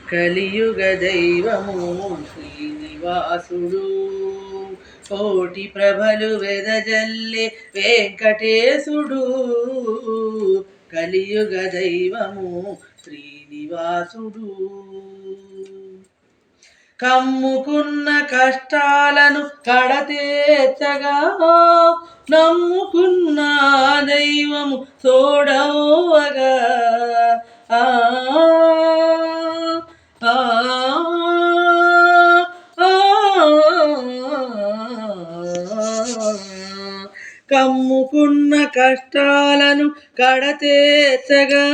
కలియుగ దైవము శ్రీనివాసుడు కోటి ప్రభలు వెదజల్లే వెంకటేశుడు కలియుగ దైవము శ్రీనివాసుడు కమ్ముకున్న కష్టాలను కడతేర్చగా నమ్ముకున్న దైవము తోడవగా ఆ కమ్ముకున్న కష్టాలను కడతేర్చగా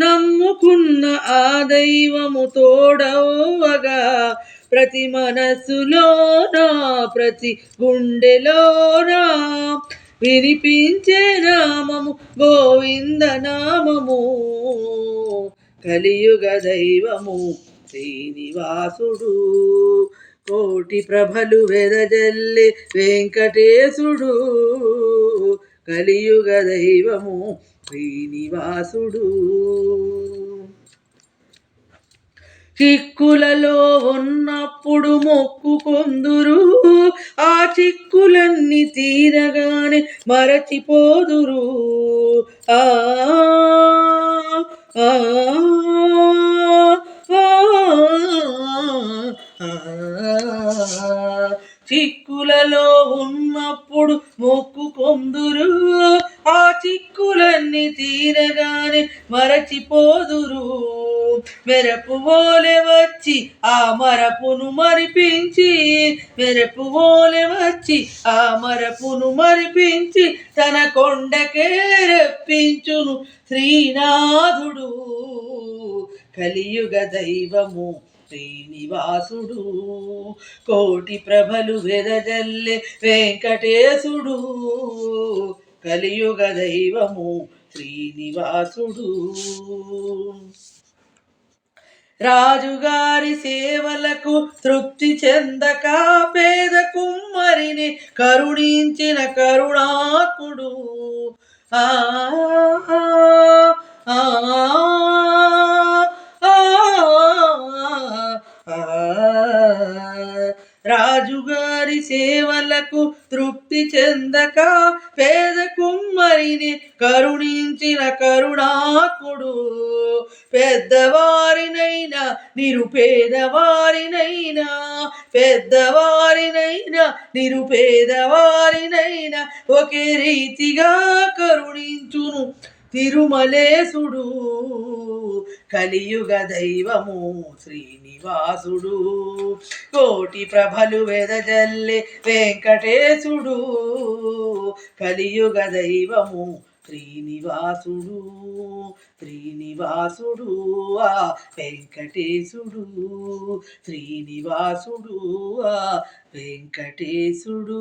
నమ్ముకున్న ఆ దైవము తోడవగా ప్రతి మనసులోనా ప్రతి గుండెలోనా వినిపించే నామము గోవింద నామము కలియుగ దైవము శ్రీనివాసుడు కోటి ప్రభలు వెదజల్లి వెంకటేశుడు కలియుగ దైవము శ్రీనివాసుడు చిక్కులలో ఉన్నప్పుడు మొక్కుకొందురు ఆ చిక్కులన్నీ తీరగానే మరచిపోదురు ఆ చిక్కులలో ఉన్నప్పుడు మొక్కుకొందురు ఆ చిక్కులన్నీ తీరగానే మరచిపోదురు మెరపు ఓలె వచ్చి ఆ మరపును మరిపించి మెరపు ఓలె వచ్చి ఆ మరపును మరిపించి తన కొండకే రప్పించును శ్రీనాథుడు కలియుగ దైవము శ్రీనివాసుడు కోటి ప్రభలు వెదజల్లే వెంకటేశుడు కలియుగ దైవము శ్రీనివాసుడు రాజుగారి సేవలకు తృప్తి చెందక పేద కుమ్మరిని కరుణించిన కరుణాత్ముడు ఆ రాజుగారి సేవలకు తృప్తి చెందక పేద కుమ్మరిని కరుణించిన కరుణాత్ముడు పెద్దవారినైనా నిరుపేదవారినైనా పెద్దవారినైనా నిరుపేదవారినైనా ఒకే రీతిగా కరుణించును తిరుమలేశుడు కలియుగ దైవము శ్రీనివాసుడు కోటి ప్రభలు వెదజల్లే వెంకటేశుడు కలియుగ దైవము శ్రీనివాసుడు శ్రీనివాసుడు ఆ వెంకటేశుడు శ్రీనివాసుడు ఆ వెంకటేశుడు